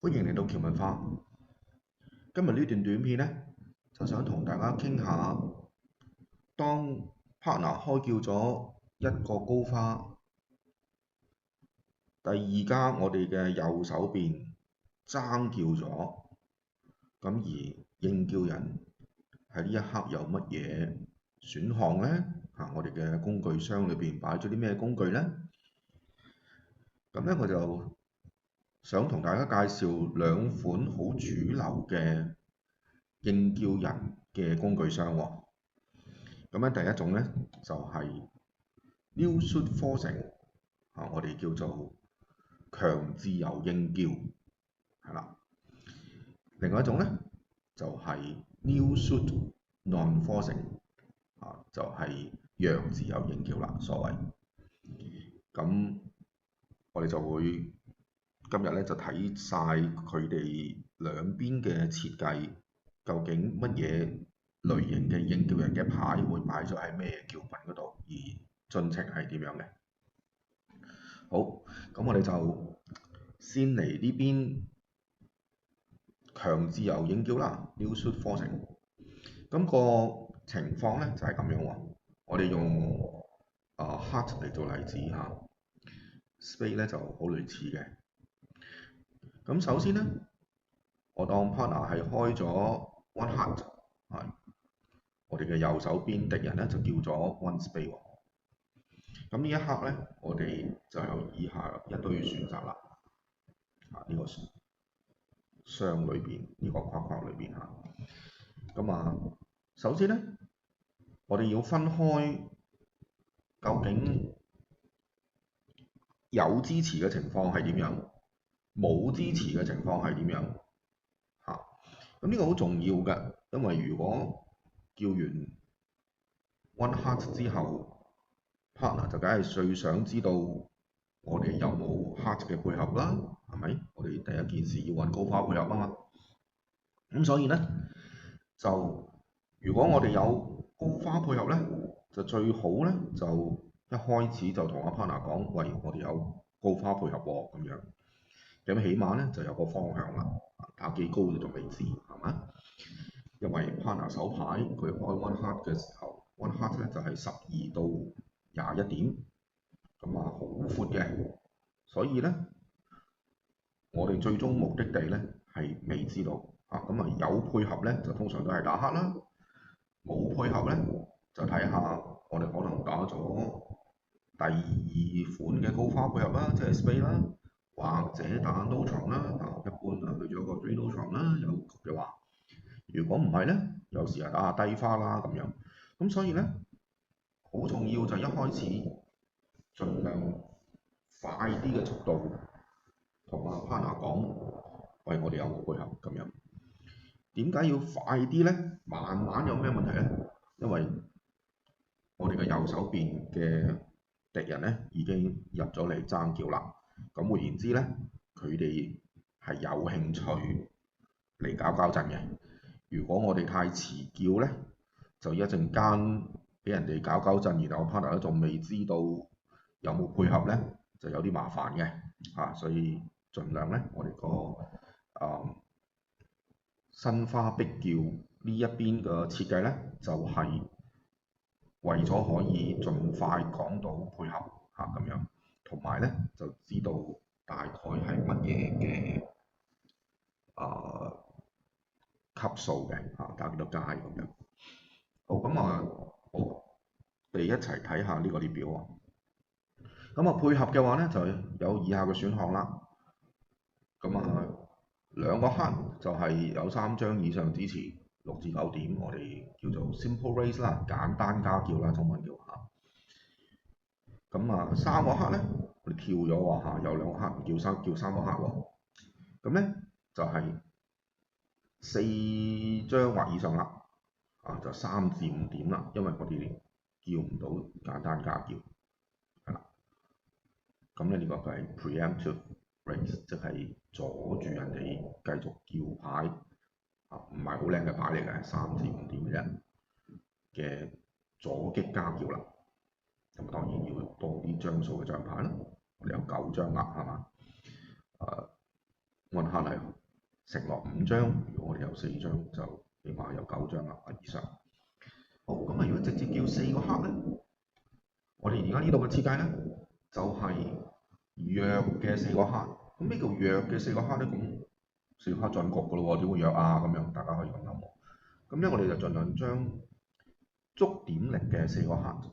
歡迎嚟到橋文化。今日呢段短片呢，就想同大家傾下，當 partner 開叫咗一個高花，第二家我哋嘅右手邊爭叫咗，咁而應叫人喺呢一刻有乜嘢選項呢？我哋嘅工具箱裏邊擺咗啲咩工具呢？咁咧我就想同大家介紹兩款好主流嘅應叫人嘅工具箱喎。咁咧第一種咧就係 No-Shoot Forcing，我哋叫做強自由應叫，係啦。另外一種咧就係 No-Shoot Non-Forcing，就係弱自由應叫啦，所謂。咁我哋就會今日咧就睇晒佢哋兩邊嘅設計，究竟乜嘢類型嘅應叫人嘅牌會擺咗喺咩叫品嗰度，而進程係點樣嘅？好，咁我哋就先嚟呢邊強自由應叫啦 ，No-Shoot Forcing。咁個情況咧就係咁樣喎。我哋用heart 嚟做例子嚇，spade 咧就好類似嘅。咁首先咧，我當 partner 係開咗 one heart，我哋嘅右手邊敵人咧就叫咗 one spade 喎。咁呢一刻咧，我哋就有以下一堆選擇啦。呢個箱裏邊，呢個框框裏邊嚇。咁首先咧，我哋要分開究竟有支持嘅情況係點樣，冇支持嘅情況係點樣嚇。咁呢個好重要嘅，因為如果叫完 one heart 之後， partner 就梗係最想知道我哋有冇 heart 嘅配合啦，係咪？我哋第一件事要揾高花配合啊嘛。咁所以咧，就如果我哋有高花配合咧，就最好咧就一開始就同阿 partner 講，喂，我哋有高花配合喎，咁樣。咁起碼咧就有個方向啦，打幾高就仲未知，係嘛？因為 partner 手牌佢開 one heart 嘅時候，one heart 咧就係12到21點，咁好闊嘅，所以咧我哋最終目的地咧係未知道，咁有配合咧就通常都係打黑啦，冇配合咧就睇下我哋可能打咗第二款嘅高花配合啦，即係 spade 啦，或者打 no trump 啦，一般去咗個 three no trump 啦，有局嘅話。如果唔係咧，有時係打下低花啦咁樣。咁所以咧，好重要就一開始盡量快啲嘅速度同阿 partner 講，喂，我哋有個配合咁樣。點解要快啲咧？慢慢有咩問題咧？因為我哋嘅右手邊嘅敵人咧已經入咗嚟爭叫啦。咁換言之咧，佢哋係有興趣嚟搞交陣嘅。如果我哋太遲叫咧，就一陣間俾人哋搞陣，然後 partner 都仲未知道有冇配合咧，就有啲麻煩嘅所以盡量咧，我哋個新花必叫呢一邊嘅設計咧，就係為咗可以盡快講到配合咁樣，同埋咧就知道大概係乜嘢嘅級數嘅打幾多街咁樣。好，我哋一齊睇下呢個列表喎。配合嘅話咧，就有以下嘅選項啦。兩個黑就係有3張以上支持6至9點，我哋叫做 simple raise 啦，簡單加叫啦，中文叫嚇。3個黑咧，我哋跳咗喎有2個黑叫三個黑喎。咁咧就係4張或以上啦，就3至5點啦，因為我哋叫唔到簡單加叫，係啦。咁咧呢個就係 preemptive raise，即係阻住人哋繼續叫牌，唔係好靚嘅牌嚟嘅，3至5點嘅啫嘅阻擊加叫啦。咁當然要多啲張數嘅張牌啦，我哋有9張啦，係嘛？按下嚟承諾5張，如果我哋有4張就起碼有9張啦以上。好，咁啊如果直接叫4個黑咧，我哋而家呢度嘅設計咧就係弱嘅4個黑。咁咩叫弱嘅4個黑咧？咁4個黑進局㗎咯喎，點會弱啊？咁樣大家可以咁諗喎。咁咧我哋就盡量將足點力嘅4個黑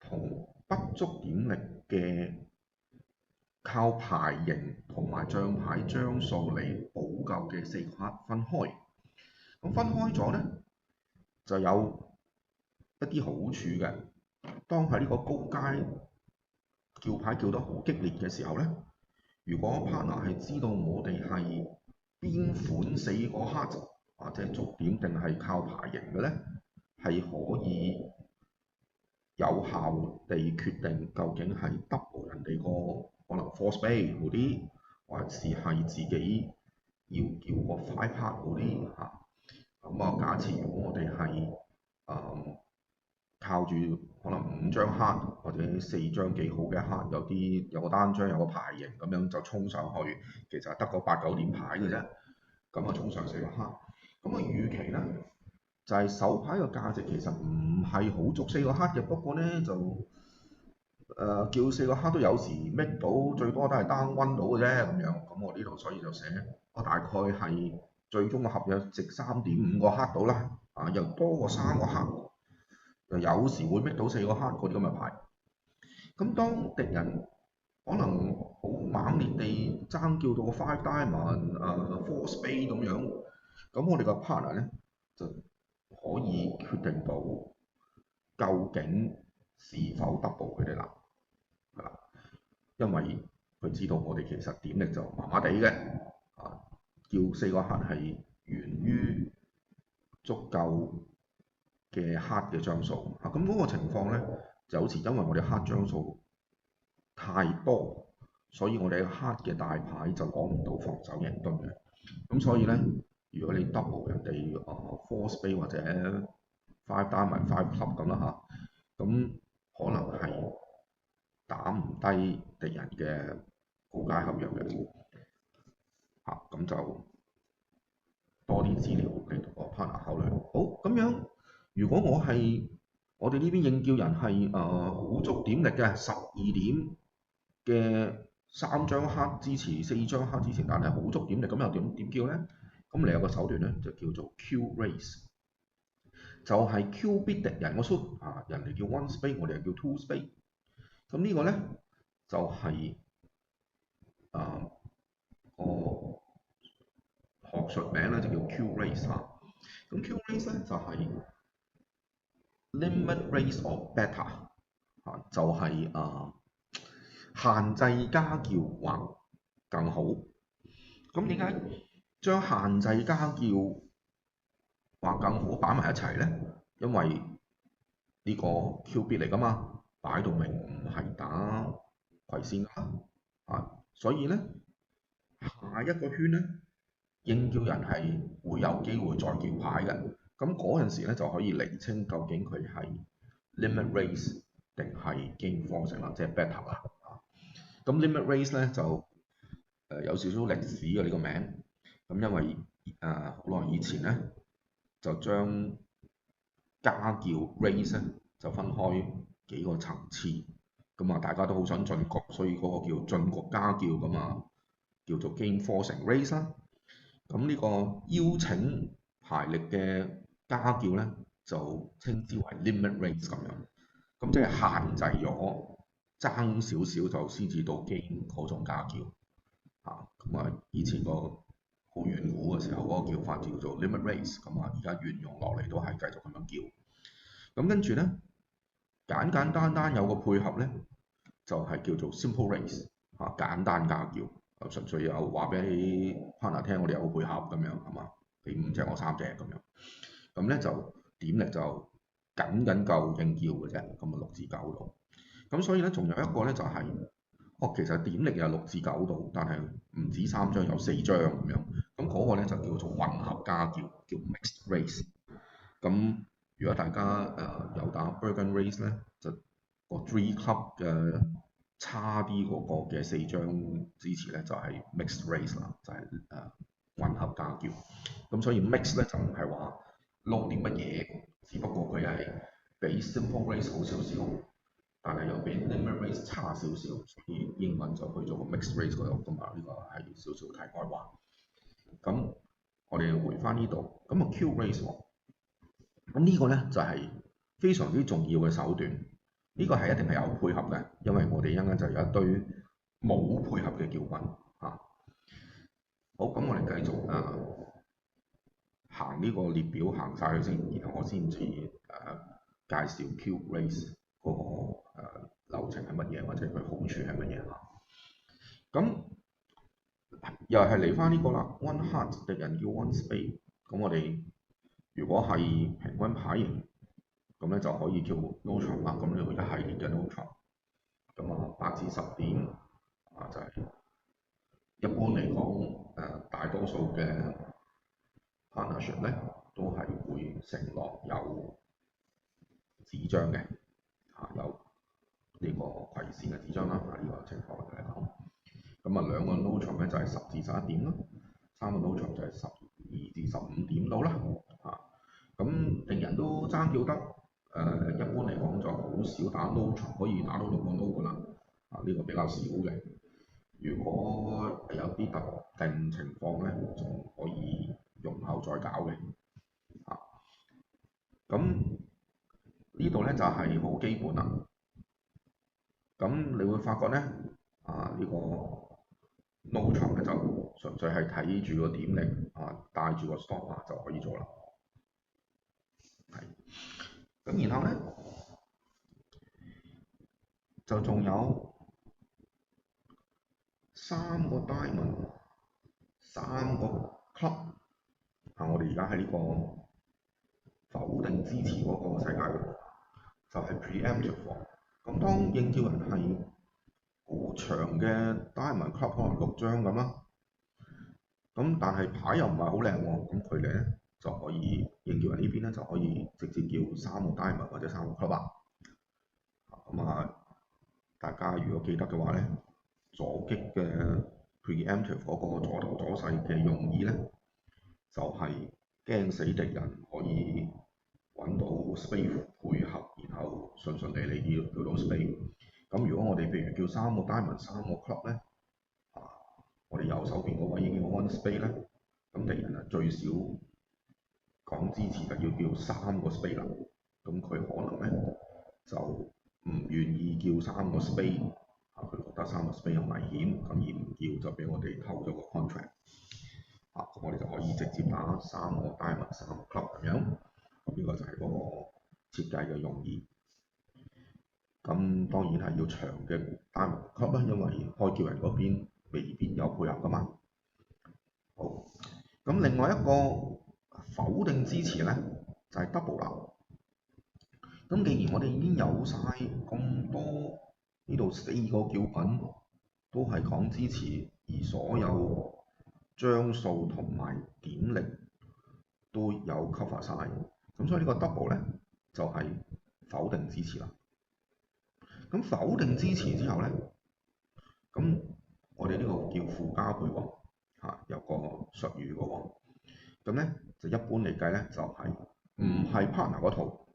同不足點力嘅靠牌型同埋象牌張數嚟補救嘅4個黑分開。咁分開咗咧就有一啲好處嘅。當喺呢個高階叫牌叫得好激烈嘅時候咧，如果 partner 係知道我哋係邊款4個黑或者足點定係靠牌型嘅咧，係可以有效地決定究竟係 double 人哋個可能 four spade 嗰啲，還是係自己要叫個 five 黑嗰啲嚇。咁啊，假設如果我哋係靠住可能5張黑或者4張幾好嘅黑，有個單張有個牌型咁樣就衝上去，其實係得個8、9點牌嘅啫。咁啊衝上4個黑，咁啊預期咧就係手牌嘅價值其實唔係好足4個黑嘅，不過咧就叫4個黑都有時搣到，最多都係 down one 到嘅啫咁樣。咁我呢度所以就寫我大概係最終嘅合約值3.5個黑到啦，又多過3個黑。就有時會搣到4個黑嗰啲咁嘅牌。咁當敵人可能好猛烈地爭叫到個 five diamond、four spade 咁樣，咁我哋個 partner 咧就可以決定到究竟是否 double 佢哋啦，係啦，因為佢知道我哋其實點力就麻麻地嘅，叫4個黑係源於足夠嘅黑嘅張數咁嗰個情況咧，就好似因為我哋黑張數太多，所以我哋黑嘅大牌就攞唔到防守贏盾嘅。咁所以咧，如果你 double 人哋four spade 或者 five diamond、five club 咁啦咁可能係打唔低敵人嘅高階合約嘅咁就多啲資料嚟同個 partner 考慮。好，咁樣。如果我哋呢邊應叫人係好足點力嘅12點嘅3張黑支持4張黑支持，但係好足點力，咁又點叫咧？咁你有個手段咧，就叫做 Q raise，就係 Q 必敵人個 suit人哋叫 one spade， 我哋係叫 two spade。咁呢個咧就係個學術名咧就叫 Q raise 咁 Q raise 咧就係limit raise or better 就係限制加叫或更好。咁點解將限制加叫或更好擺埋一齊咧？因為呢個 Q 必嚟㗎嘛，擺到明唔係打葵扇㗎所以咧下一個圈咧應叫人係會有機會再叫牌嘅。咁嗰陣時咧就可以釐清究竟佢係 limit raise 定係 game forcing 啦，即係 better 啦。咁 limit raise 咧就有少少歷史嘅呢個名。咁因為好耐以前咧就將加叫 raise 咧就分開幾個層次。咁大家都好想進局，所以嗰個叫進局加叫咁叫做 game forcing raise 啦。咁呢個邀請牌力嘅加叫咧，就稱之為 limit raise 咁樣。咁即係限制咗爭少少就先至到 game 嗰種加叫以前個好遠古嘅時候嗰個叫法叫做 limit raise。而家沿用落嚟都係繼續咁樣叫。咁跟住咧簡單有個配合咧，就係叫做 simple raise 簡單加叫。純粹有話俾 partner 聽，我哋有個配合咁樣係嘛？你5隻我3隻咁樣，咁咧就點力就僅夠應叫嘅啫，咁6至9度。咁所以咧仲有一個咧就係、其實點力有6至9度，但係唔止3張，有4張咁樣。咁嗰個咧就叫做混合加叫，叫 mixed raise。咁如果大家有打 Burgundy race 咧，就個3 club 嘅差啲嗰個嘅4張支持咧就係 mixed race 啦，就係混合家叫。咁所以 mix 咧就唔係話撈啲乜嘢，只不過佢係比 simple race 好少少，但係又比 limit race 差少少，所以英文就去咗個 mixed race 嗰度㗎嘛。呢個係少少題外話。咁我哋回翻呢度，咁啊 Q race 喎，咁呢個咧就係非常之重要嘅手段。呢個係一定係有配合嘅，因為我哋一陣間就有一堆冇配合嘅叫品嚇。好，咁我哋繼續行呢個列表行晒佢先，然後我先至介紹 Q race 嗰個流程係乜嘢，或者佢好處係乜嘢嚇。咁又係嚟翻呢個啦 ，one heart 敵人叫 one spade。咁我哋如果係平均牌型，咁咧就可以叫 no trump 啦。咁呢個一系列嘅 no trump。咁8至10點就係一般嚟講大多數嘅 partnership 咧都係會承諾有紙張嘅有呢個攜線嘅紙張啦。呢個情況嚟講，咁2個 no trump 咧就係10至11點啦，3個 no trump 就係12至15點到啦。咁敵人都爭叫得一般嚟講就好少打 no trump 可以打到6個 no 噶啦。呢個比較少嘅。如果有啲特定情況咧，仲可以容後再搞嘅。咁呢度咧就係好基本啦。咁你會發覺咧呢個 no trump 咧就純粹係睇住個點力帶住個 stop 就可以做啦。係。咁然後咧就仲有3個 diamond、3個 club。我哋而家喺呢個否定支持嗰個世界嗰度，就係 preemptive 喎。咁當應叫人係好長嘅 diamond club 可能6張咁啦，咁但係牌又唔係好靚喎，咁佢哋咧就可以應叫人呢邊咧就可以直接叫3個 diamond 或者3個 club 啦。咁大家如果記得嘅話咧，左擊嘅 preemptive 嗰個左頭左勢嘅用意咧，就係驚死敵人可以揾到 spade 配合，然後順順利利叫到 spade。咁如果我哋譬如叫3個 diamond、3個 club 咧，我哋右手邊嗰位已經有 one spade 咧，咁敵人最少講支持就要叫3個 spade 啦。咁佢可能咧就唔願意叫3個 spade，佢覺得3個 spade 有危險，咁而唔叫就俾我哋偷咗個 contract。咁我哋就可以直接打3個 diamond、3個 club 咁樣。咁呢個就係嗰個設計嘅用意。咁當然係要長嘅 diamond club 啦，因為開叫人嗰邊未必有配合㗎嘛。好，咁另外一個否定支持咧就係 double 啦。咁既然我哋已經有晒咁多呢度4個叫品都係講支持，而所有張數同埋點力都有 cover 晒，咁所以呢個 double 咧就係否定支持啦。咁否定支持之後咧，咁我哋呢個叫附加配喎，有個術語嘅喎。咁咧就一般嚟計咧就係唔係 partner 嗰套，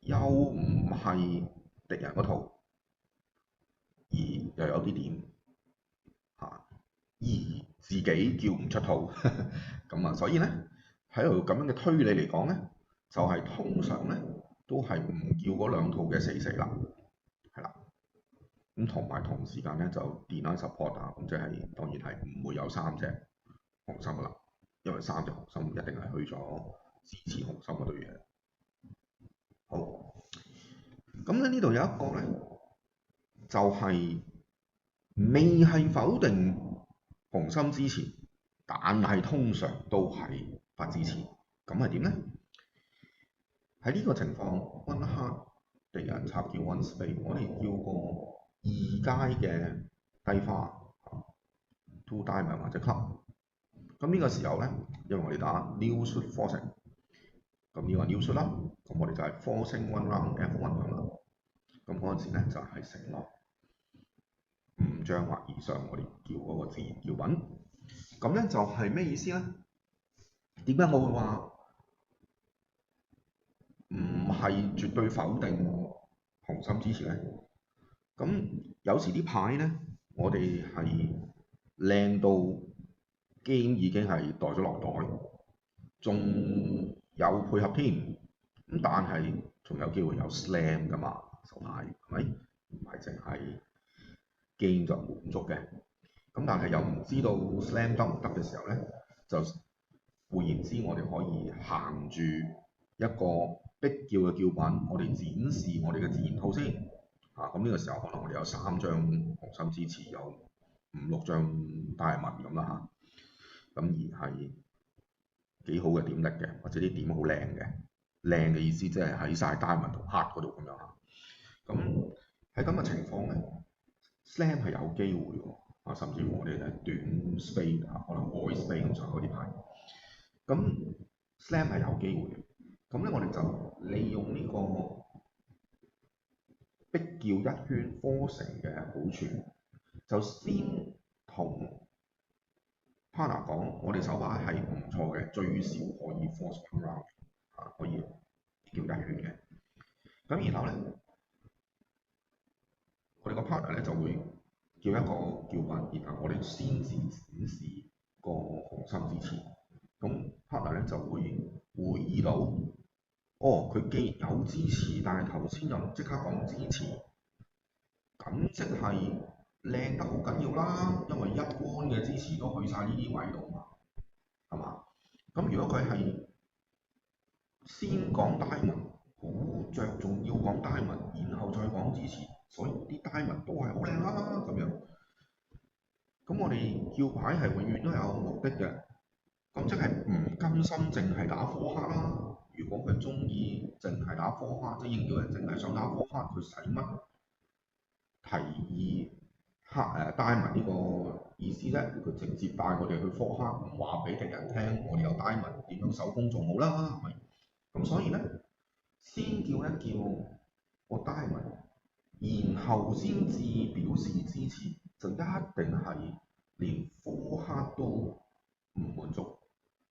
又唔係敵人嗰套，而又有啲點而自己叫唔出套。咁所以咧喺度咁樣嘅推理嚟講咧，就係通常咧都係唔叫嗰兩套嘅4/4啦，係啦。咁同埋同時間咧就 deny support 咁即係當然係唔會有3隻紅心噶啦，因為3隻紅心一定係去咗支持紅心嗰對嘢。好，咁咧呢度有一個咧就係未係否定紅心支持，但係通常都係不支持。咁係點咧？喺呢個情況 ，one heart 敵人插叫 one spade，我哋叫個2階嘅低花 two diamond 或者 club。咁呢個時候咧，因為我哋打 new suit forcing，咁呢個 new suit 啦，咁我哋就係 forcing one round F1 咁啦。咁嗰陣時咧就係承諾5張或以上，我哋叫嗰個自然叫品。咁咧就係咩意思咧？點解我會話唔係絕對否定紅心支持咧？咁有時啲牌咧，我哋係靚到 game 已經係袋咗落袋，仲有配合添。咁但係仲有機會有 slam 㗎嘛，手牌係咪？唔係淨係 game 就滿足嘅。咁但係又唔知道 slam 得唔得嘅時候咧，就換言之，我哋可以行住一個逼叫嘅叫品，我哋展示我哋嘅自然套先。咁呢個時候可能我哋有3張紅心支持，有5、6張diamond咁啦嚇。咁而係幾好嘅點力嘅，或者啲點好靚嘅。靚嘅意思即係喺晒 diamond 同 heart 嗰度咁樣嚇。咁喺咁嘅情況咧 ，slam 係有機會喎，甚至乎我哋咧短 spade 可能外 spade 咁上嗰啲牌。咁 slam 係有機會嘅。咁咧我哋就利用呢個逼叫一圈 forcing 嘅好處，就先同 partner 講，我哋手牌係唔錯嘅，最少可以 force round 可以叫一圈嘅。咁然後咧，我哋個 partner 咧就會叫一個叫品，然後我哋先至展示個紅心支持。咁 partner 咧就會會意到，哦，佢既然有支持，但係頭先又即刻講支持，咁即係靚得好緊要啦，因為一杆嘅支持都去晒呢啲位度嘛，係嘛？咁如果佢係先講 diamond，好着重要講 diamond，然後再講支持，所以啲 diamond 都係好靚啦咁樣。咁我哋叫牌係永遠都有目的嘅，咁即係唔甘心淨係打科克啦。如果佢中意淨係打科克，即係應叫人淨係想打科克，佢使乜提議diamond 呢個意思啫？佢直接帶我哋去科克，唔話俾敵人聽，我哋有 diamond 點樣手工仲好啦，係咪？咁所以咧，先叫一叫個 diamond，然後先至表示支持，就一定係連科克都唔滿足，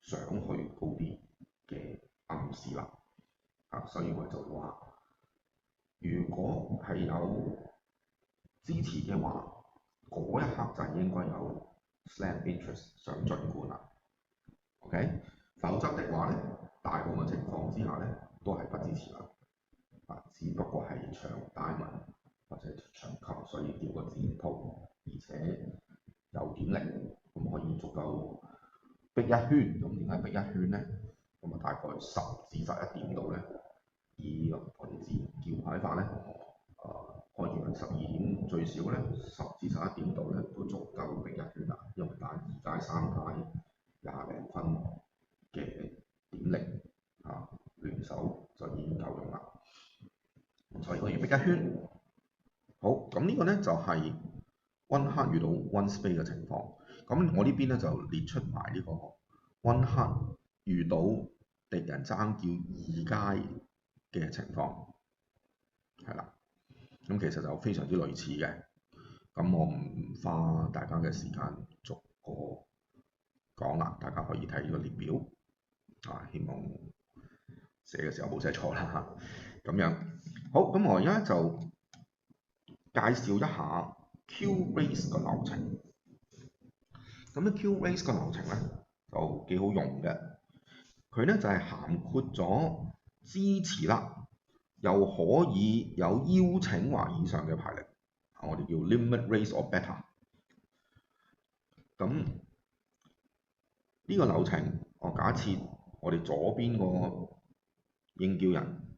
想去高啲嘅暗示啦。所以我就話，如果係有支持嘅話，嗰一刻就應該有 slam interest 想進冠啦。OK， 否則的話咧，大部分情況之下咧都係不支持啦。只不過係長 diamond 或者長球，所以叫個自然套，而且有點力，咁可以足夠逼一圈。咁點解逼一圈咧？咁大概10至11點度咧，以我哋自然叫牌法咧，開住係12點最少咧，10至11點度咧都足夠逼一圈啦。因為打2階3階20零分嘅點力聯手就已經夠用啦。所以可以逼一圈。好，咁呢個咧就係 one heart 遇到 one spade 嘅情況。咁我呢邊咧就列出埋呢個 one heart 遇到敵人爭叫2階嘅情況，係啦。咁其實就非常之類似嘅。咁我唔花大家嘅時間逐個講啦，大家可以睇呢個列表。希望寫嘅時候冇寫錯啦咁樣。好，咁我而家就介紹一下 Q raise 個流程。咁咧 Q raise 個流程咧就幾好用嘅。佢咧就係涵括咗支持啦，又可以有邀請或以上嘅牌力，我哋叫 limit raise or better。咁呢個流程，我假設我哋左邊個應叫人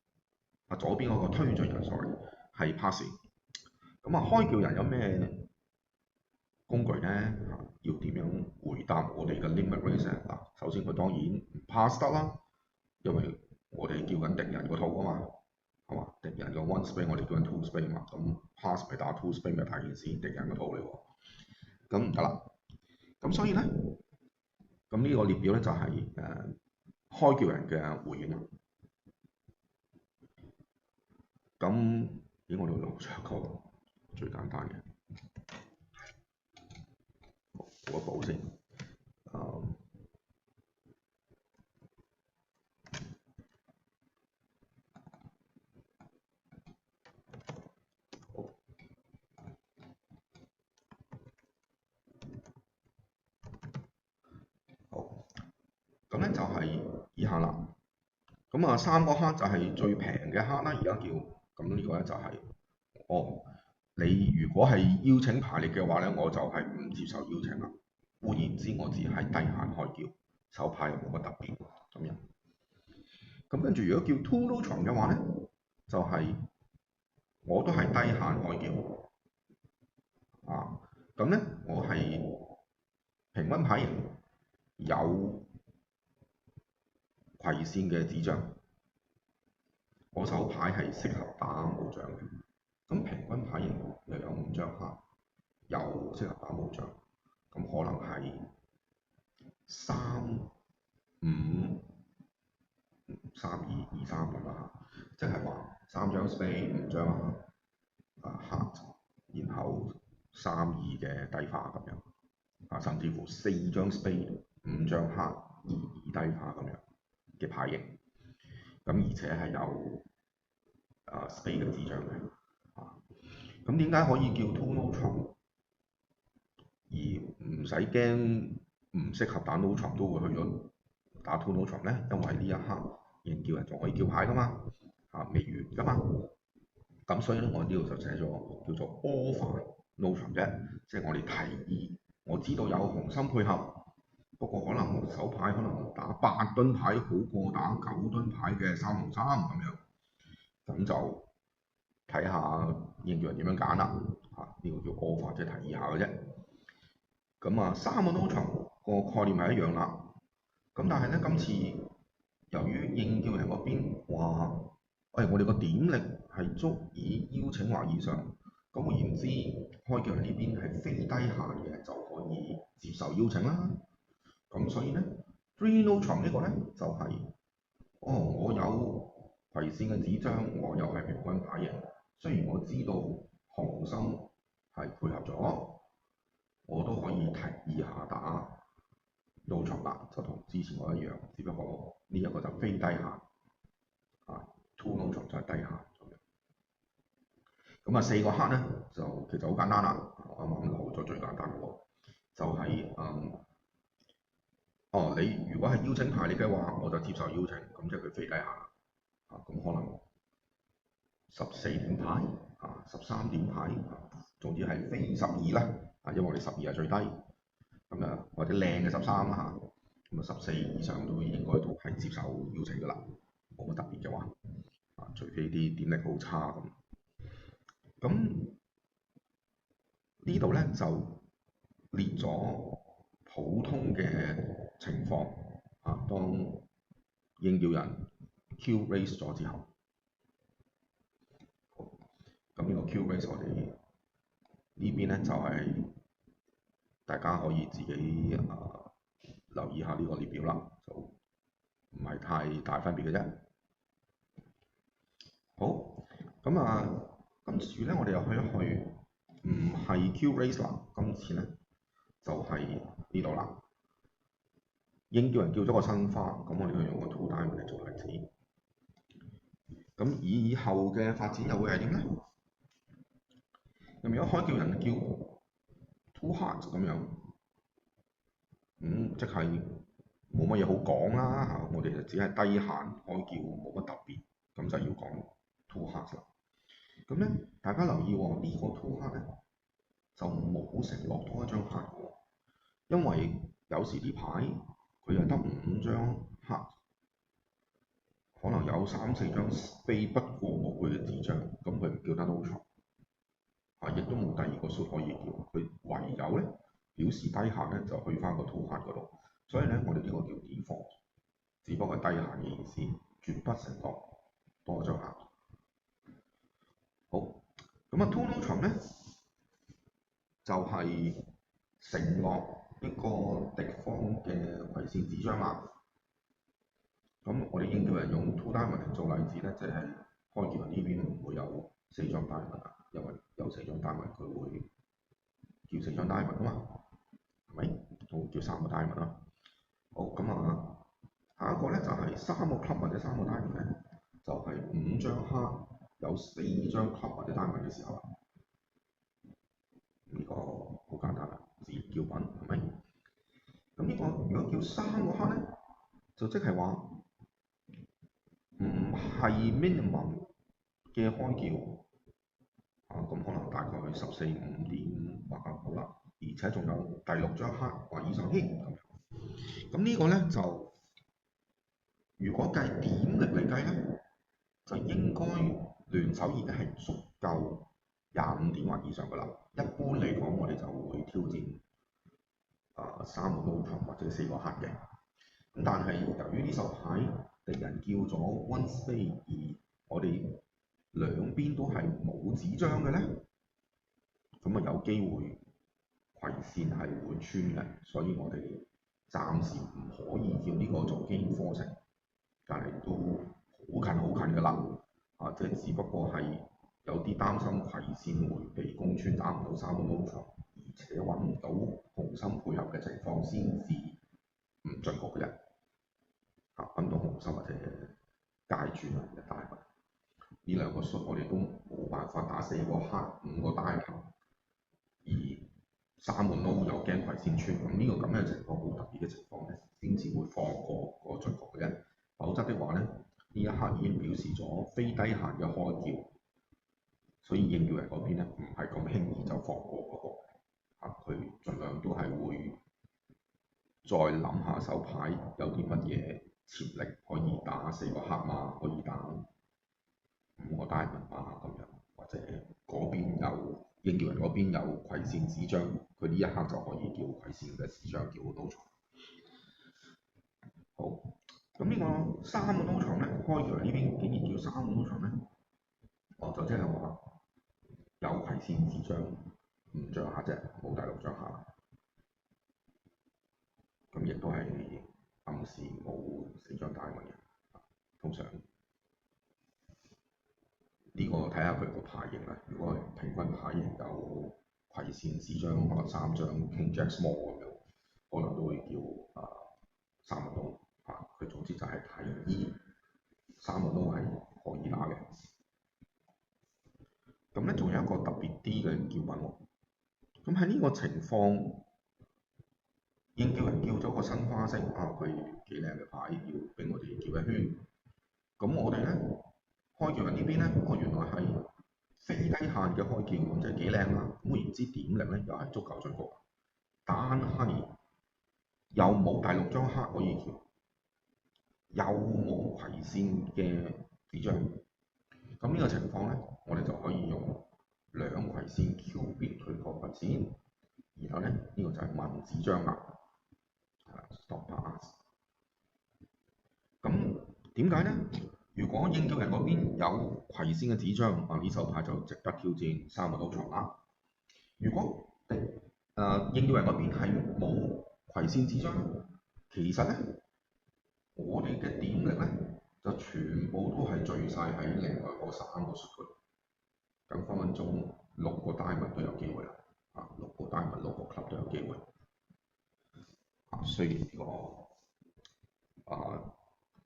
左邊嗰個推進人 sorry 係 pass。咁開叫人有咩工具咧？要點樣回答我哋嘅 limit raise？首先佢當然唔 pass 得啦，因為我哋叫緊敵人個套啊嘛，係嘛？敵人個 one spade 我哋叫緊 two spade 嘛，咁 pass 咪打 two spade 咪大件事，敵人個套嚟喎，咁唔得啦。咁所以咧，咁呢個列表咧就係開叫人嘅回應啦。咁我哋攞出一個最簡單嘅。補一補先。好，咁咧就係以下啦。咁啊3個黑就係最平嘅黑啦，而家叫。咁呢個咧就係、你如果係邀請排列嘅話咧，我就係唔接受邀請啦。換言之，我只係低限開叫，手牌又冇乜特別咁樣。咁跟住如果叫 two neutron 嘅話咧，就係、我都係低限開叫。咁咧我係平均牌型，有葵扇嘅紙張，我手牌係適合打無將嘅。咁平均牌型又有5張黑，又適合打無將，咁可能係3、5、3、2、2、3咁啦，即係話3張 spade 5張黑，然後3、2嘅低花咁樣，甚至乎4張 spade 5張黑2、2低花咁樣嘅牌型，咁而且係有spade 嘅紙張嘅。咁點解可以叫 two neutron 而唔使驚唔適合打 neutron 都會去咗打 two neutron 咧？因為呢一刻應叫人仲可以叫牌噶嘛，未完噶嘛。咁所以咧，我呢度就寫咗叫做 offer neutron 啫，即係我哋提議。我知道有紅心配合，不過可能手牌可能打8噸牌好過打9噸牌嘅3紅3咁樣，咁就睇下應叫人點樣揀啦。呢個叫 offer，即係提議下嘅啫。咁3個 neutron 個概念係一樣啦。咁但係咧，今次由於應叫人嗰邊話，我哋個點力係足以邀請或以上，咁換言之，開叫人呢邊係非低限嘅就可以接受邀請啦。咁所以咧 ，three neutron 呢個咧就係、我有葵扇嘅紙張，我又係平均牌型。雖然我知道紅心係配合咗，我都可以提議下打 neutron 啦，就同之前我一樣，只不過呢一個就非低限，two neutron 就係低限咁樣。咁4個黑咧就其實好簡單啦，我啱啱留咗最簡單嗰個，就係、你如果係邀請排列嘅話，我就接受邀請，咁即係佢非低限啦。咁可能14點牌13點牌，總之係非12啦。因為我哋12係最低，咁或者靚嘅13啦咁14以上都應該都係接受邀請㗎啦，冇乜特別嘅話，除非啲點力好差咁。咁呢度咧就列咗普通嘅情況，當應叫人 Q raise 咗之後，咁呢個 Q raise 我哋呢邊咧就係、大家可以自己留意下呢個列表啦，就唔係太大分別嘅啫。好，咁跟住咧我哋又去一去，唔係 Q raise 啦，今次咧就係呢度啦。應叫人叫咗個新花，咁我哋要用個 two diamond 嚟做例子。咁以後嘅發展又會係點咧？咁如果開叫人叫 two heart 咁樣，即係冇乜嘢好講啦。我哋就只係低限開叫，冇乜特別，咁就要講 two heart 啦。咁咧，大家留意喎，呢個 two heart 咧就冇承諾多一張黑喎，因為有時啲牌佢又得5張黑，可能有3、4張飛，不過冇佢嘅紙張，咁佢唔叫得 neutron，亦都冇第二個 suit 可以叫，佢唯有咧表示低限咧就去翻個 two heart 嗰度，所以咧我哋呢個叫 default，只不過係低限嘅意思，絕不承諾多張黑。好，咁two neutron咧就係、承諾一個敵方嘅葵扇紙張啦。咁我哋應叫人用 two diamond 嚟做例子咧，即係開叫人呢邊唔會有4張 diamond，因為有4張 diamond 佢會叫4張 diamond 啊嘛。咪？都叫3個 diamond 啦。好，咁啊，下一個咧就係3個 club 或者3個 diamond 咧，就係5張黑有4張 club 或者 diamond 嘅時候啦。呢個好簡單啦，自然叫品係咪？咁呢個如果叫3個黑咧，就即係話唔係 minimum 嘅開叫咁可能大概14.5點好啦，而且仲有第6張黑或以上添咁。咁呢個咧就如果計點力嚟計咧，就應該聯手已經係足夠25點或以上㗎啦。一般嚟講，我哋就會挑戰3個 ultra 或者4個黑嘅。咁但係由於呢手牌敵人叫咗 one spade， 而我哋兩邊都係冇紙張嘅咧，咁有機會葵線係會穿嘅，所以我哋暫時唔可以叫呢個做 game 課程，但係都好近㗎啦，即係只不過係有啲擔心葵線會被攻穿，打唔到3個 ultra， 而且揾唔到紅心配合嘅情況先至唔進局嘅啫。揾到紅心或者界轉嘅大物，呢兩個術我哋都冇辦法打4個黑5個大球，而3個 no 又驚葵線穿，咁呢個咁樣嘅情況好特別嘅情況咧，先至會放過個進局嘅啫。否則的話咧，呢一刻已經表示咗非低限嘅開叫，所以應叫人嗰邊咧唔係咁輕易就放過嗰個，佢盡量都係會再諗下手牌有啲乜嘢潛力可以打4個黑馬，可以打5個大文馬咁樣，或者嗰邊有應叫人嗰邊有葵線紙張，佢呢一刻就可以叫葵線嘅紙張叫刀場。好，咁呢個3個刀場咧，開叫人呢邊竟然叫3個刀場咧，就即係話有葵線紙張5張黑啫，冇第6張黑。咁亦都係暗示冇4張大文嘅，通常呢個睇下佢個牌型啦。如果係平均牌型有葵線紙張，可能3張 King Jack Small 咁樣，可能都會叫3個刀佢總之就係睇呢3個刀係可以打嘅。咁咧仲有一個特別啲嘅叫品喎。咁喺呢個情況，應叫人叫咗個新花式佢幾靚嘅牌，要俾我哋叫一圈。咁我哋咧開叫人呢邊咧，原來係非低限嘅開叫，咁即係幾靚啦。咁換言之，點力咧又係足夠進局，但係又冇第6張黑可以叫，又冇葵線嘅紙張。咁呢個情況咧，我哋就可以用2葵線 Q 邊去過葵線，然後咧呢個就係問紙張啦。Stop pass。咁點解咧？如果應叫人嗰邊有葵線嘅紙張，呢手牌就值得挑戰3個刀場啦。如果應叫人嗰邊係冇葵線紙張，其實咧我哋嘅點力咧就全部都係聚晒喺另外嗰3個術區，咁分分鐘6個 diamond 都有機會啦。6個 diamond 6個 club 都有機會。雖然呢個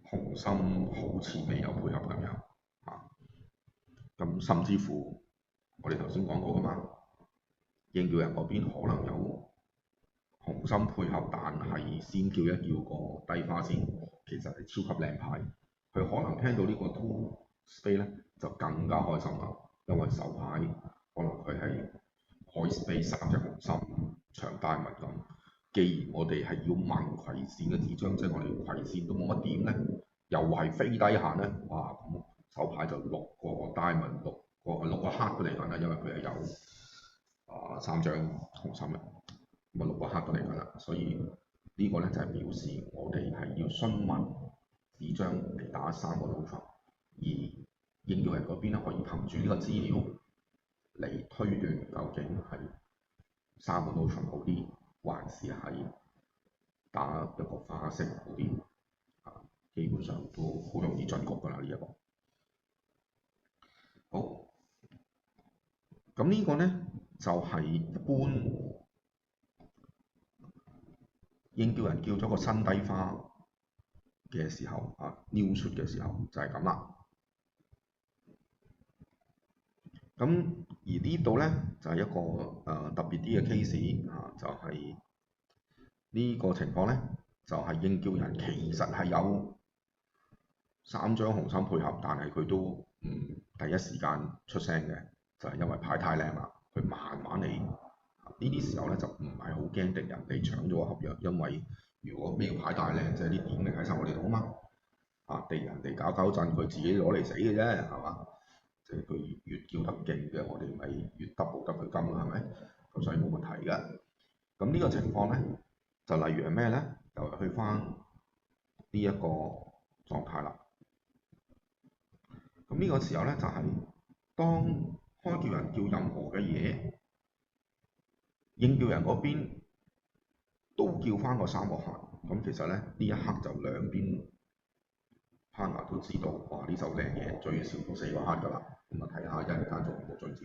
紅心好似未有配合咁樣咁甚至乎我哋頭先講過㗎嘛，應叫人嗰邊可能有紅心配合，但係先叫一叫個低花先，其實係超級靚牌。佢可能聽到呢個 two spade 咧就更加開心啦，因為手牌可能佢係開 spade 3隻紅心長diamond咁。既然我哋係要問葵線嘅紙張，即係我哋葵線都冇乜點咧，又係非低限咧，哇！咁手牌就6個 diamond 6個黑都嚟緊啦，因為佢係有3張紅心嘅，咁6個黑都嚟緊啦，所以呢個咧就係表示我哋係要詢問紙張嚟打3個 ultra，而應叫人嗰邊咧可以憑住呢個資料嚟推斷究竟係3個 ultra 好啲，還是係打一個花式好啲，基本上都好容易進局㗎啦呢一個。好，咁呢個咧就係一般應叫人叫咗個新低花嘅時候，new shoot 嘅時候就係咁啦。咁而呢度咧就係一個特別啲嘅 case 就係呢個情況咧，就係應叫人其實係有3張紅心配合，但係佢都唔第一時間出聲嘅，就係因為牌太靚啦，佢慢慢嚟。呢啲時候咧就唔係好驚敵人哋搶咗個合約，因為如果咩牌太靚，即係啲點力喺晒我哋度啊嘛，敵人哋搞震，佢自己攞嚟死嘅啫，係嘛？即係佢越叫得勁嘅，我哋咪越 double 得佢金啦，係咪？咁所以冇問題嘅。咁呢個情況咧，就例如係咩咧？就去翻呢一個狀態啦。咁呢個時候咧，就係當開叫人叫任何嘅嘢，應叫人嗰邊都叫翻個3個客。咁其實咧，呢一刻就兩邊 partner 都知道，哇！呢手靚嘢最少都4個客㗎啦。咁睇下一陣間仲有冇進展。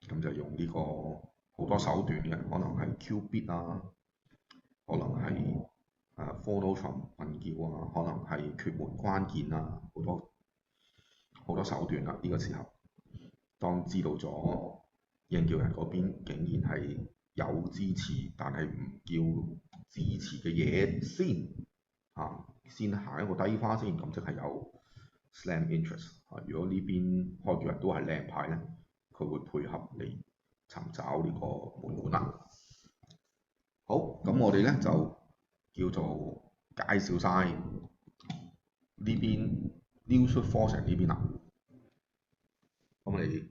咁就用呢個好多手段嘅，可能係 Q bid 啊，可能係follow from 混叫啊，可能係缺門關鍵啊，好多手段啦。呢個時候，當知道咗應叫人嗰邊竟然係有支持，但係唔叫支持嘅嘢先先行一個低花先，咁即係有 slam interest 如果呢邊開叫人都係靚牌咧，佢會配合嚟尋找呢個門管啦。好，咁我哋咧就叫做介紹晒呢邊 new shoot forcing 呢邊啦。咁我哋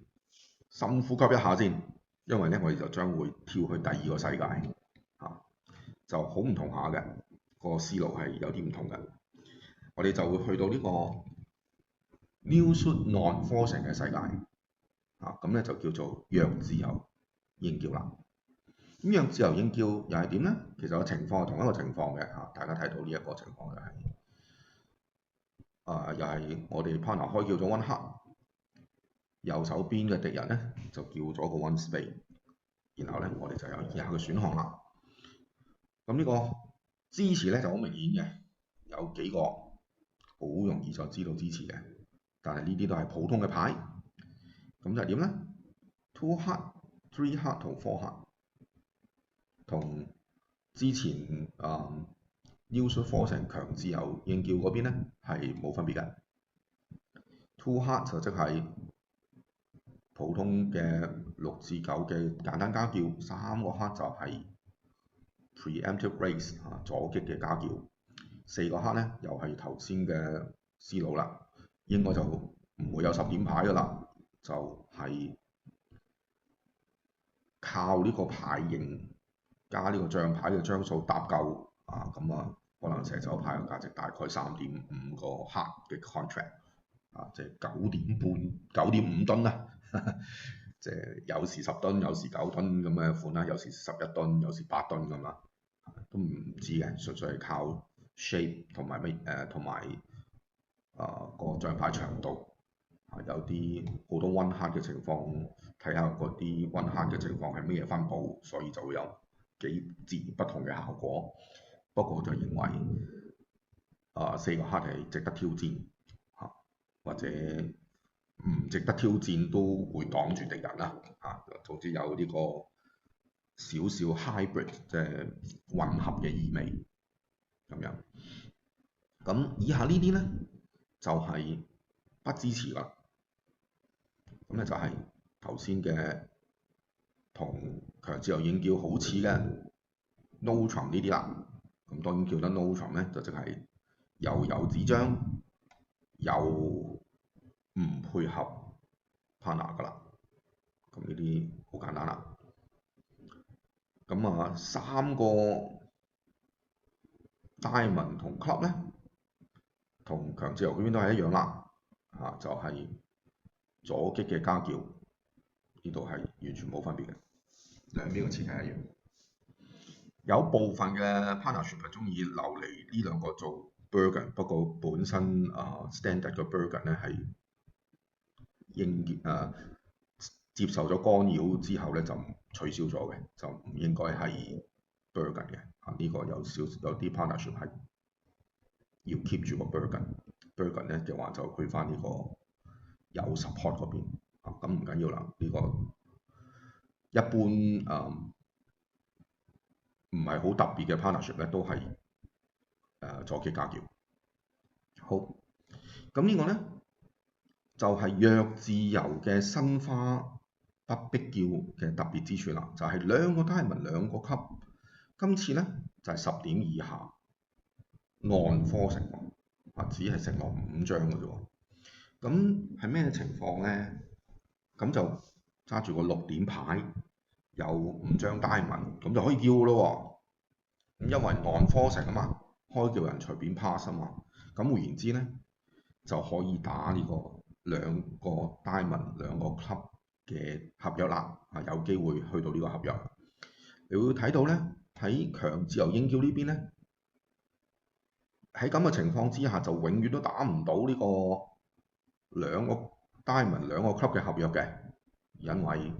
深呼吸一下先，因為咧我哋就將會跳去第2個世界就好唔同下嘅，個思路係有啲唔同嘅。我哋就會去到呢個 new shoot non forcing 嘅世界咁咧就叫做讓自由應叫啦。咁讓自由應叫又係點咧？其實個情況係同一個情況嘅大家睇到呢一個情況就係又係我哋 partner 開叫咗 one heart，右手邊嘅敵人咧就叫咗個 one spade，然後咧我哋就有以下嘅選項啦。咁呢個支持咧就好明顯嘅，有幾個好容易就知道支持嘅，但係呢啲都係普通嘅牌。咁就係點咧 ？2 heart、3 heart 同4 heart，同之前new shoot forcing 強自由應叫嗰邊咧係冇分別嘅。2 heart 就即係普通嘅6至9嘅簡單加叫，3個黑就係 preemptive raise 阻擊嘅加叫，4個黑咧又係頭先嘅思路啦，應該就唔會有10點牌㗎啦，就係靠呢個牌型加呢個將牌嘅張數搭夠咁可能射手牌嘅價值大概3.5個黑嘅 contract 即係9.5噸啦，即係有時10噸，有時9噸咁嘅款啦，有時11噸，有時8噸咁啦，都唔知嘅，純粹係靠 shape 同埋個將牌長度有啲好多 one heart 嘅情況，睇下嗰啲 one heart 嘅情況係咩分佈，所以就會有幾截然不同嘅效果。不過我就認為4個 heart 係值得挑戰或者唔值得挑戰都會擋住敵人啦總之有呢個少少 hybrid 即係混合嘅意味咁樣。咁以下呢啲咧就係不支持啦。咁咧就係頭先嘅同強自由應叫好似嘅 no trump 呢啲啦。咁當然叫得 no trump 咧，就即係又有紙張又唔配合 partner 㗎啦。咁呢啲好簡單啦。咁3個 diamond 同 club 咧，同強自由嗰邊都係一樣啦。就係阻擊嘅加叫，呢度係完全冇分別嘅，兩邊嘅設計一樣。有部分嘅 partnership 係中意留嚟呢兩個做 burden， 不過本身standard 嘅 burden 咧係接受咗干擾之後咧就取消咗嘅，就唔應該係 Burgun 嘅。呢個有啲 partnership 係要 keep 住個 Burgun 咧嘅話就去翻呢個有 support 嗰邊。咁唔緊要啦，呢個一般唔係好特別嘅 partnership 咧，都係左企家叫。好，咁呢個咧就係弱自由嘅申花不必叫嘅特別之處啦，就係兩個 diamond 兩個級，今次咧就係10點以下 non-four 承諾，只係承諾5張嘅啫喎。咁係咩情況咧？咁就揸住個6點牌，有5張 diamond，咁就可以叫咯喎。咁因為 non-four 承啊嘛，開叫人隨便 pass 啊嘛，咁換言之咧就可以打呢個兩個 diamond 兩個級嘅合約啦，有機會去到呢個合約。你會睇到咧喺強自由應叫呢邊咧，喺咁嘅情況之下就永遠都打唔到呢個兩個 diamond 兩個級嘅合約嘅，因為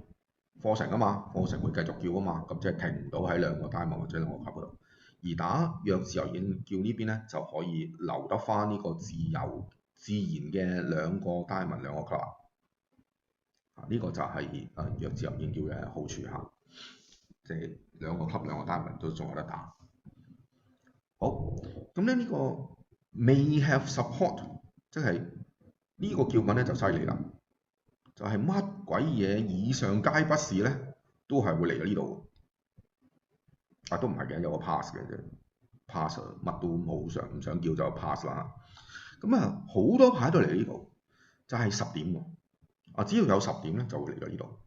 課程啊嘛，課程會繼續叫啊嘛，咁即係停唔到喺兩個 diamond 或者兩個級嗰度。而打弱自由應叫呢邊咧就可以留得翻呢個自然嘅兩個 diamond 兩個級。呢個就係弱自由應叫嘅好處嚇，即係兩個級兩個 diamond 都仲有得打。好，咁咧呢個 may have support， 即係呢個叫法咧就犀利啦，就係乜鬼嘢以上皆不是咧，都係會嚟到呢度。都唔係嘅，有個 pass 嘅啫 ，pass 乜都冇唔想叫就 pass 啦。咁好多牌都嚟到呢度，就係10點喎。只要有10點咧，就會嚟到呢度。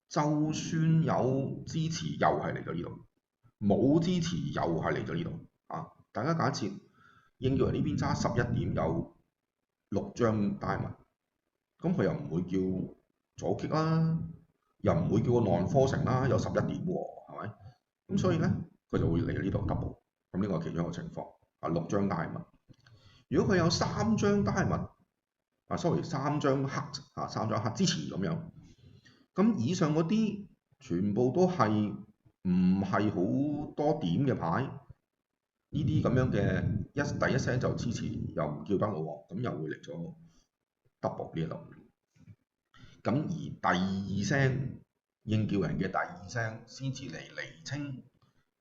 就算有支持，又係嚟到呢度；冇支持，又係嚟到呢度。大家假設應叫人呢邊揸11點，有6張 diamond，咁佢又唔會叫左擊啦，又唔會叫個 non-four 承啦，有11點喎，係咪？咁所以咧，佢就會嚟到呢度 double。咁呢個係其中一個情況。6張 diamond，如果佢有3張 diamond。3張黑3張黑支持咁樣，咁以上嗰啲全部都係唔係好多點嘅牌，呢啲咁樣嘅第一聲就支持又唔叫得咯喎，咁又會嚟咗 double 呢度。咁而第二聲應叫人嘅第二聲先至嚟釐清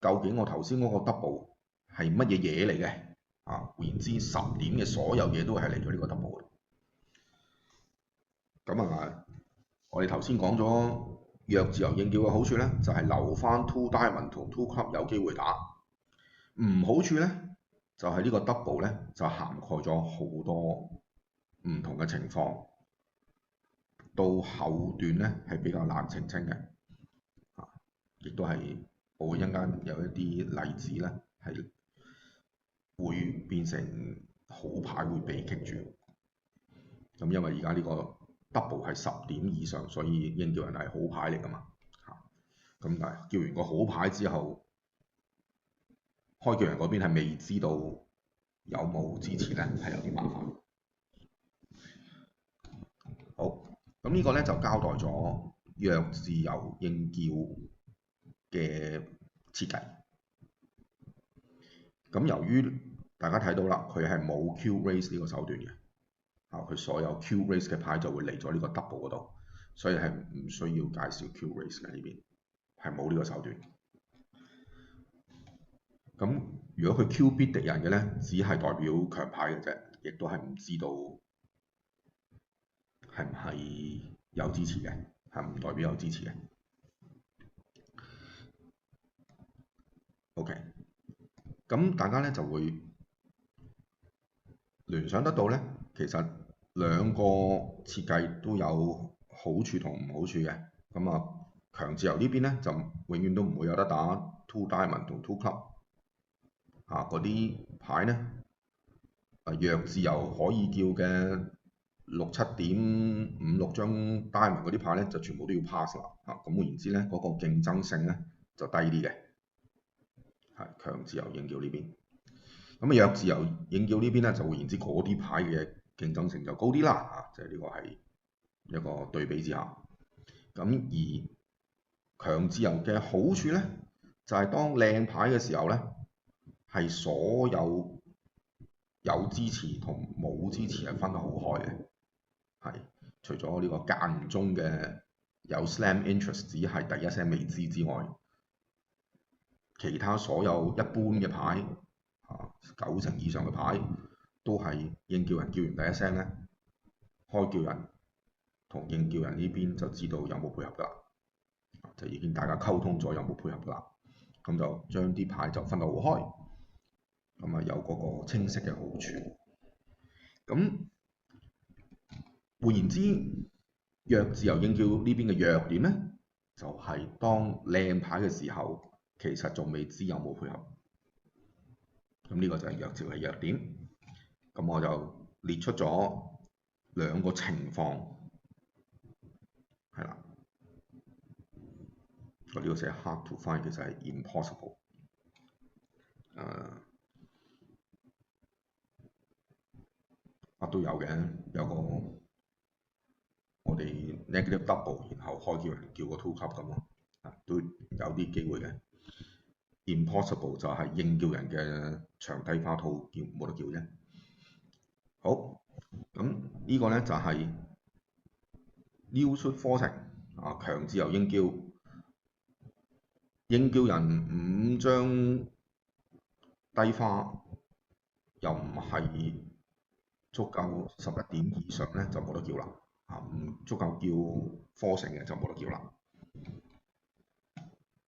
究竟我頭先嗰個 double 係乜嘢嘢嚟嘅。換言之，10點嘅所有嘢都係嚟咗呢個 double。咁我哋頭先講咗弱自由應叫嘅好處咧，就係留翻 two diamond 同 two club 有機會打。唔好處咧，就係呢個 double 咧，就涵蓋咗好多唔同嘅情況，到後段咧係比較難澄清嘅。亦都係我一陣間有一啲例子咧，係會變成好牌會被棘住。咁因為而家呢個double 係10點以上，所以應叫人係好牌嚟㗎嘛。咁但係叫完個好牌之後，開叫人嗰邊係未知道有冇支持咧，係有啲麻煩。好，咁呢個咧就交代咗弱自由應叫嘅設計。咁由於大家睇到啦，佢係冇 Q raise 呢個手段嘅。佢所有 Q raise 嘅牌就會嚟咗呢個 double 嗰度，所以係唔需要介紹 Q raise 嘅，呢邊係冇呢個手段。咁如果佢 Q beat 敵人嘅咧，只係代表強牌嘅啫，亦都係唔知道係唔係有支持嘅，係唔代表有支持嘅。OK， 咁大家咧就會聯想得到咧，其實兩個設計都有好處同唔好處嘅。咁強自由呢邊咧就永遠都唔會有得打 two diamond 同 two club。嗰啲牌咧，弱自由可以叫嘅6、7點、5、6張 diamond 嗰啲牌咧，就全部都要 pass 啦。咁換言之咧，嗰個競爭性咧就低啲嘅。強自由應叫呢邊。咁弱自由應叫呢邊咧，就換言之嗰啲牌嘅競爭性就高啲啦。即係呢個係一個對比之下。咁而強自由嘅好處咧，就係當靚牌嘅時候咧，係所有支持同冇支持係分得好開嘅，係除咗呢個間唔中嘅有 slam interest 只係第一聲未知之外，其他所有一般嘅牌90%以上嘅牌都係應叫人叫完第一聲咧，開叫人同應叫人呢邊就知道有冇配合㗎啦，就已經大家溝通咗有冇配合㗎啦，咁就將啲牌就分得好開，咁啊有嗰個清晰嘅好處。咁換言之，弱自由應叫呢邊嘅弱點咧，就係當靚牌嘅時候，其實仲未知有冇配合。咁呢個就係弱自由嘅弱點。咁我就列出咗兩個情況，係啦。我呢個寫 hard to find 其實係 impossible。都有嘅，有個我哋 negative double，然後開叫人叫個 two 級咁咯，都有啲機會嘅。impossible 就係應叫人嘅長低花套叫冇得叫啫。好，咁呢個咧就係 new suit forcing 強自由應叫，應叫人5張低花又唔係足夠11點以上咧就冇得叫啦，唔足夠叫 forcing嘅就冇得叫啦。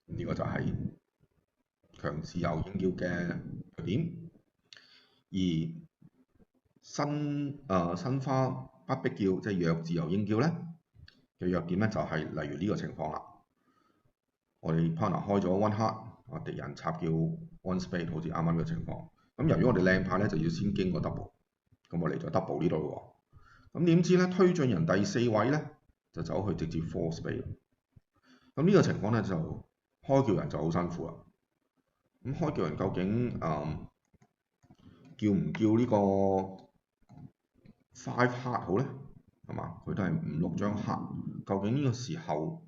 呢個就係強自由應叫嘅弱點。而新花不逼叫，即係弱自由應叫咧嘅弱點咧就係例如呢個情況啦。我哋 partner 開咗 one heart，敵人插叫 one spade， 好似啱啱呢個情況。咁由於我哋靚牌咧就要先經過 double， 咁我嚟咗 double 呢度喎。咁點知咧推進人第4位咧就走去直接 four spade。咁呢個情況咧就開叫人就好辛苦啦。咁開叫人究竟叫唔叫呢個 five heart 好咧？係嘛？佢都係5、6張 heart，究竟呢個時候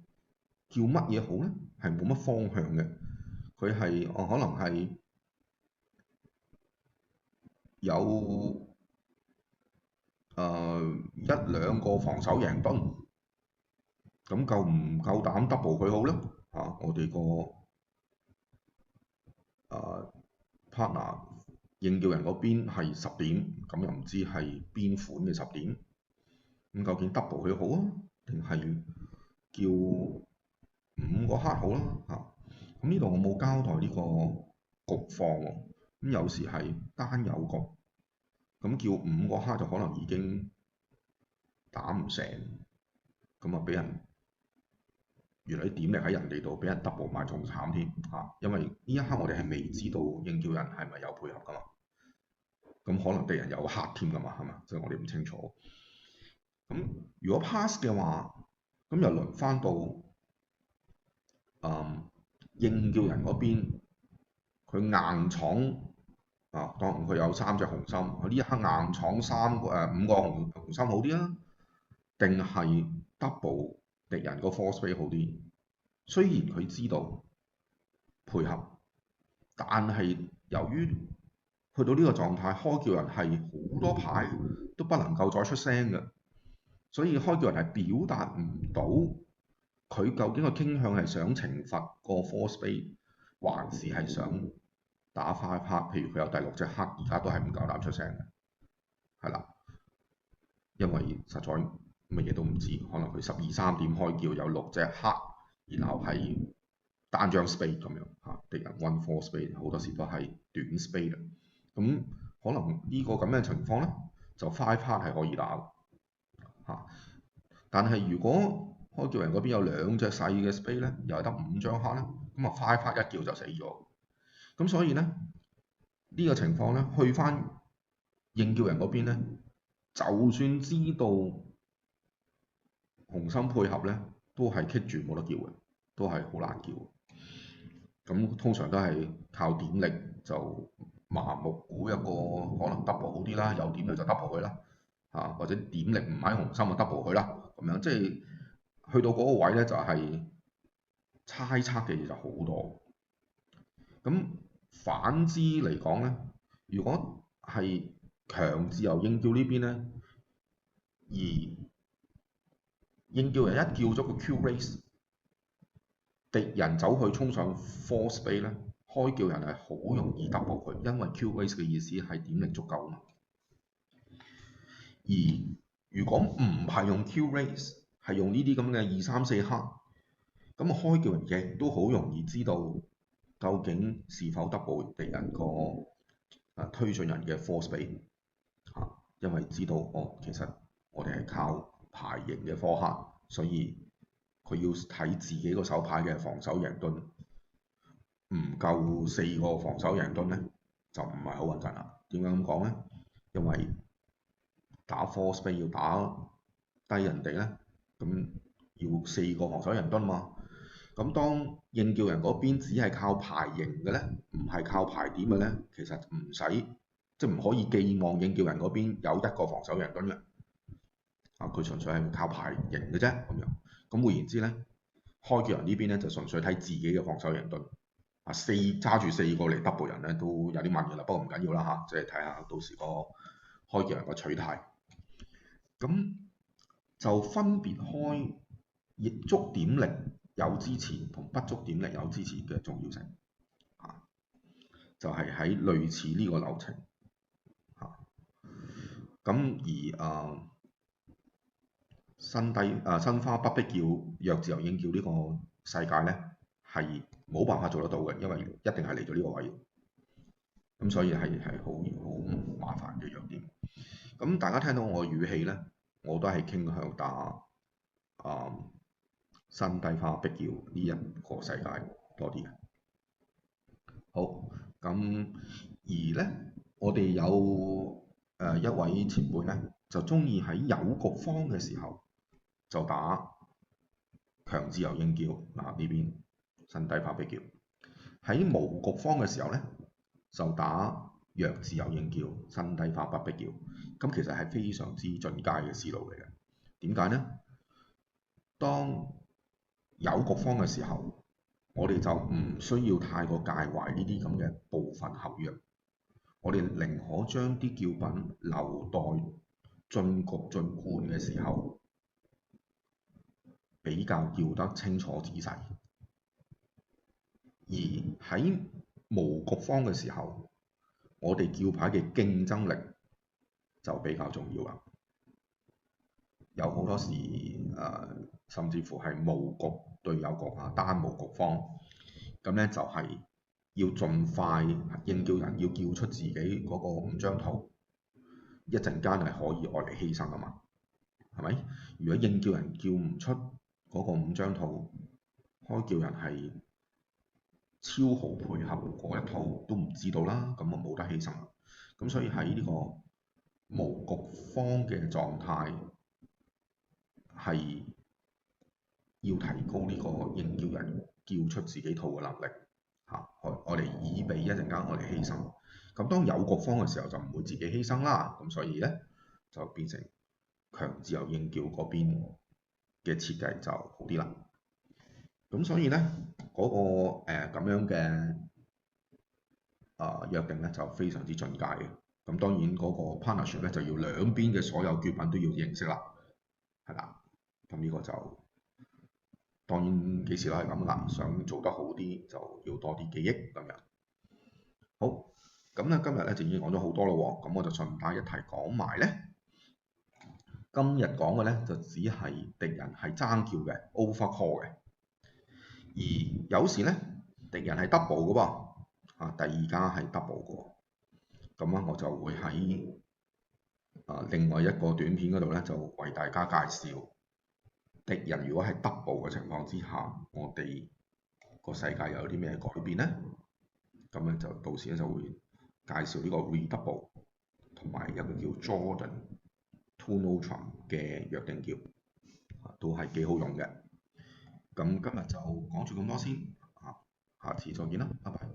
叫乜嘢好咧？係冇乜方向嘅。佢係可能係有1、2個防守贏墩，咁夠唔夠膽 double 佢好咧？我哋個partner 應叫人嗰邊係10點，咁又唔知係邊款嘅10點，咁究竟 double 佢好啊，定係叫5個黑好啦？咁呢度我冇交代呢個局況喎，咁有時係單有局，咁叫5個黑就可能已經打唔成，咁啊俾人原來啲點力喺人哋度，俾人 double 埋仲慘添因為呢一刻我哋係未知道應叫人係咪有配合噶嘛，咁可能敵人有黑添噶嘛，係嘛？即係我哋唔清楚。咁如果 pass 嘅話，咁又輪翻到應叫人嗰邊，佢硬闖當佢有3隻紅心，佢呢一刻硬闖5個紅心好啲啊，定係 double 敵人個 four spade 好啲？雖然佢知道配合，但係由於去到呢個狀態，開叫人係好多牌都不能夠再出聲嘅，所以開叫人係表達唔到佢究竟個傾向係想懲罰個 four spade，還是係想打5黑？譬如佢有第6隻黑，而家都係唔夠膽出聲嘅，係啦，因為實在乜嘢都唔知，可能佢12、3點開叫有6隻黑，然後係單張 spade 咁樣敵人 one four spade 好多時都係短 spade 咁可能呢個咁嘅情況咧，就5黑係可以打但係如果開叫人嗰邊有2隻細嘅 spade 咧，又係得5張黑咧，咁啊5黑一叫就死咗。咁所以咧呢個情況咧，去翻應叫人嗰邊咧，就算知道紅心配合咧，都係棘住冇得叫嘅，都係好難叫。咁通常都係靠點力就麻木估一個可能 double 好啲啦，有點力就 double 佢啦，或者點力唔喺紅心就 double 佢啦，咁樣即係去到嗰個位咧就係猜測嘅嘢就好多。咁反之嚟講咧，如果係強自由應叫呢邊咧，而應叫人一叫咗個 Q raise，敵人走去衝上 force bay 咧，開叫人係好容易 double 佢，因為 Q raise 嘅意思係點力足夠啊嘛。而如果唔係用 Q raise，係用呢啲咁嘅2、3、4黑，咁開叫人亦都好容易知道究竟是否 double 敵人個推進人嘅 force bay 嚇，因為知道其實我哋係靠牌型嘅科黑，所以佢要睇自己個手牌嘅防守贏盾唔夠4個防守贏盾咧，就唔係好穩陣啦。點解咁講咧？因為打 force bay 要打低人哋咧，咁要4個防守贏盾嘛。咁當應叫人嗰邊只係靠牌型嘅咧，唔係靠牌點嘅咧，其實唔使即係唔可以寄望應叫人嗰邊有1個防守贏盾嘅。佢純粹係靠牌型嘅啫咁樣。咁換言之咧，開叫人呢邊咧就純粹睇自己嘅防守贏盾。揸住4個嚟 double 人咧都有啲問嘅啦，不過唔緊要啦嚇，即係睇下到時個開叫人個取態。咁就分別開亦足點力有支持同不足點力有支持嘅重要性就係喺類似呢個流程咁而新花不必叫弱自由應叫呢個世界咧係冇辦法做得到嘅，因為一定係嚟到呢個位，咁所以係好麻煩嘅弱點。咁大家聽到我嘅語氣咧，我都係傾向打新低花不叫呢一個世界多啲嘅。好，咁而咧我哋有一位前輩咧就中意喺有局方嘅時候就打強自由應叫呢邊新低花不叫，喺無局方嘅時候咧就打弱自由應叫新低花不叫。咁其實係非常之進階嘅思路嚟嘅。點解呢？當有局方嘅時候，我哋就唔需要太過介懷呢啲咁嘅部分合約，我哋寧可將啲叫品留待進局進冠嘅時候比較叫得清楚仔細，而喺無局方嘅時候，我哋叫牌嘅競爭力就比較重要啦。有好多時甚至乎係無局對有局單無局方，咁咧就係要盡快應叫人要叫出自己嗰個5張圖，一陣間係可以愛嚟犧牲啊嘛，係咪？如果應叫人叫唔出嗰個5張圖，開叫人係超豪配合嗰一套都唔知道啦，咁啊冇得犧牲啦。咁所以喺呢個無局方嘅狀態係要提高呢個應叫人叫出自己套嘅能力我哋以備一陣間我哋犧牲。咁當有局方嘅時候就唔會自己犧牲啦，咁所以咧就變成強自由應叫嗰邊嘅設計就好啲啦。咁所以咧嗰個咁樣嘅約定咧就非常之進階嘅。咁當然嗰個 partnership 咧就要兩邊嘅所有決品都要認識啦，係啦。咁呢個就當然幾時都係咁啦，想做得好啲就要多啲記憶咁樣。好，咁咧今日咧就已經講咗好多啦喎，咁我就順帶一提講埋咧。今日講嘅咧就只係敵人係爭叫嘅 overcall 嘅，而有時咧敵人係 double 嘅噃，第二家係 double 嘅喎。咁啊我就會喺另外一個短片嗰度咧就為大家介紹敵人如果係 double 嘅情況之下，我哋個世界有啲咩改變咧？咁咧就到時咧就會介紹呢個 redouble 同埋一個叫 Jordan Two Neutron 嘅約定叫，都係幾好用嘅。咁今日就講住咁多先，下次再見啦，拜拜。